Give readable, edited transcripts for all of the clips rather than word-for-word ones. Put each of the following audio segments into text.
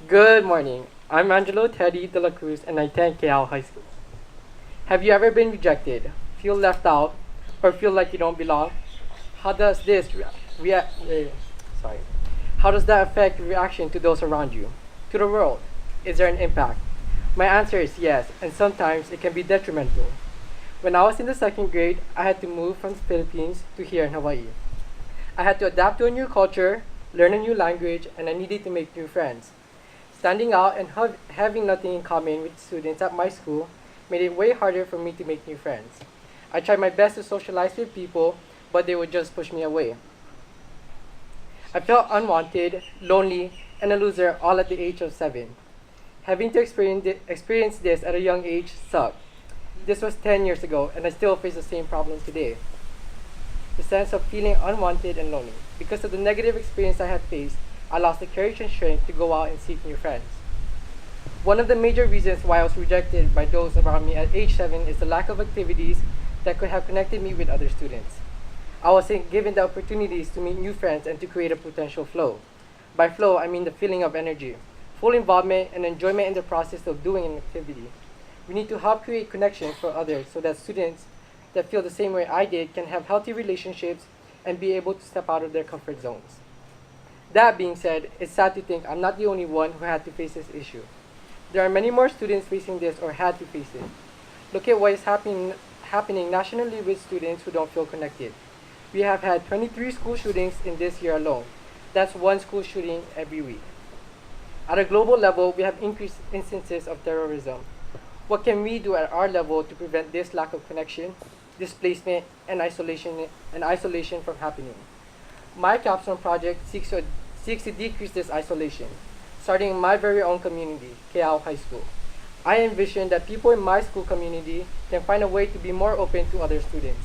Good morning. I'm Angelo Dela Cruz and I attend Keau High School. Have you ever been rejected, feel left out, or feel like you don't belong? How does this react? Sorry. How does that affect reaction to those around you, to the world? Is there an impact? My answer is yes, and sometimes it can be detrimental. When I was in the second grade, I had to move from the Philippines to here in Hawaii. I had to adapt to a new culture, learn a new language, and I needed to make new friends. Standing out and having nothing in common with students at my school made it way harder for me to make new friends. I tried my best to socialize with people, but they would just push me away. I felt unwanted, lonely, and a loser all at the age of 7. Having to experience this at a young age sucked. This was 10 years ago, and I still face the same problem today. The sense of feeling unwanted and lonely. Because of the negative experience I had faced, I lost the courage and strength to go out and seek new friends. One of the major reasons why I was rejected by those around me at age 7 is the lack of activities that could have connected me with other students. I wasn't given the opportunities to meet new friends and to create a potential flow. By flow, I mean the feeling of energy, full involvement, and enjoyment in the process of doing an activity. We need to help create connections for others so that students that feel the same way I did can have healthy relationships and be able to step out of their comfort zones. That being said, it's sad to think I'm not the only one who had to face this issue. There are many more students facing this or had to face it. Look at what is happening nationally with students who don't feel connected. We have had 23 school shootings in this year alone. That's one school shooting every week. At a global level, we have increased instances of terrorism. What can we do at our level to prevent this lack of connection, displacement, and isolation from happening? My capstone project seeks to decrease this isolation, starting in my very own community, Keau High School. I envision that people in my school community can find a way to be more open to other students.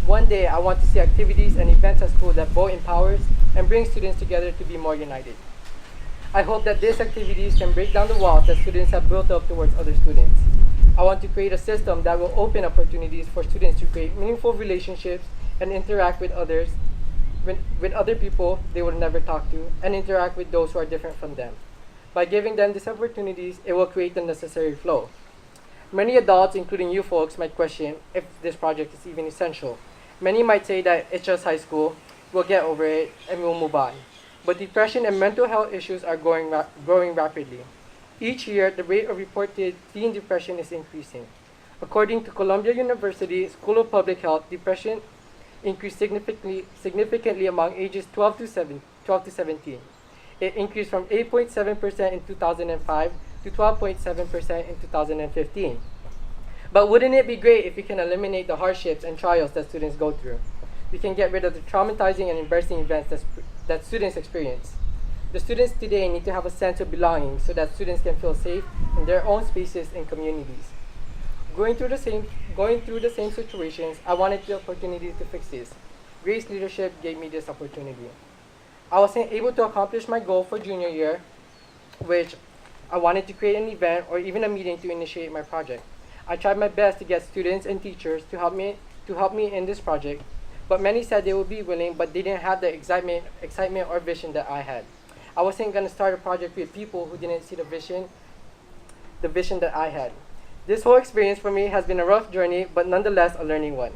One day, I want to see activities and events at school that both empowers and brings students together to be more united. I hope that these activities can break down the walls that students have built up towards other students. I want to create a system that will open opportunities for students to create meaningful relationships and interact with others, with other people they would never talk to, and interact with those who are different from them. By giving them these opportunities, it will create the necessary flow. Many adults, including you folks, might question if this project is even essential. Many might say that it's just high school, we'll get over it, and we'll move on. But depression and mental health issues are growing rapidly. Each year, the rate of reported teen depression is increasing. According to Columbia University School of Public Health, depression increased significantly among ages 12 to 17. It increased from 8.7% in 2005 to 12.7% in 2015. But wouldn't it be great if we can eliminate the hardships and trials that students go through? We can get rid of the traumatizing and embarrassing events that students experience. The students today need to have a sense of belonging so that students can feel safe in their own spaces and communities. Going through the same situations, I wanted the opportunity to fix this. Grace Leadership gave me this opportunity. I wasn't able to accomplish my goal for junior year, which I wanted to create an event or even a meeting to initiate my project. I tried my best to get students and teachers to help me in this project, but many said they would be willing, but they didn't have the excitement or vision that I had. I wasn't going to start a project with people who didn't see the vision that I had. This whole experience for me has been a rough journey, but nonetheless a learning one.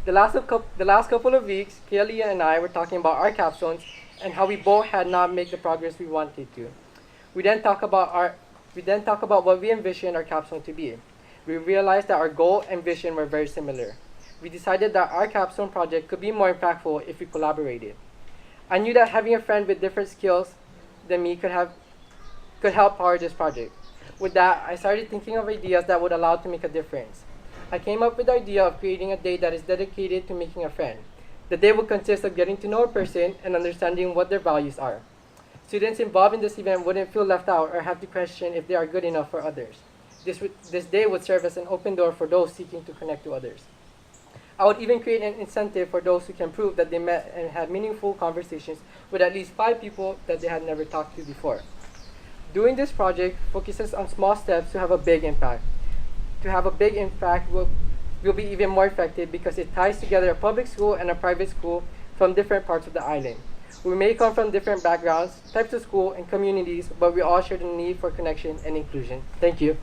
The last couple of weeks, Kelly and I were talking about our capstones and how we both had not made the progress we wanted to. We then talk about what we envisioned our capstone to be. We realized that our goal and vision were very similar. We decided that our capstone project could be more impactful if we collaborated. I knew that having a friend with different skills than me could help power this project. With that, I started thinking of ideas that would allow to make a difference. I came up with the idea of creating a day that is dedicated to making a friend. The day would consist of getting to know a person and understanding what their values are. Students involved in this event wouldn't feel left out or have to question if they are good enough for others. This day would serve as an open door for those seeking to connect to others. I would even create an incentive for those who can prove that they met and had meaningful conversations with at least 5 people that they had never talked to before. Doing this project focuses on small steps to have a big impact. To have a big impact will be even more effective because it ties together a public school and a private school from different parts of the island. We may come from different backgrounds, types of school, and communities, but we all share the need for connection and inclusion. Thank you.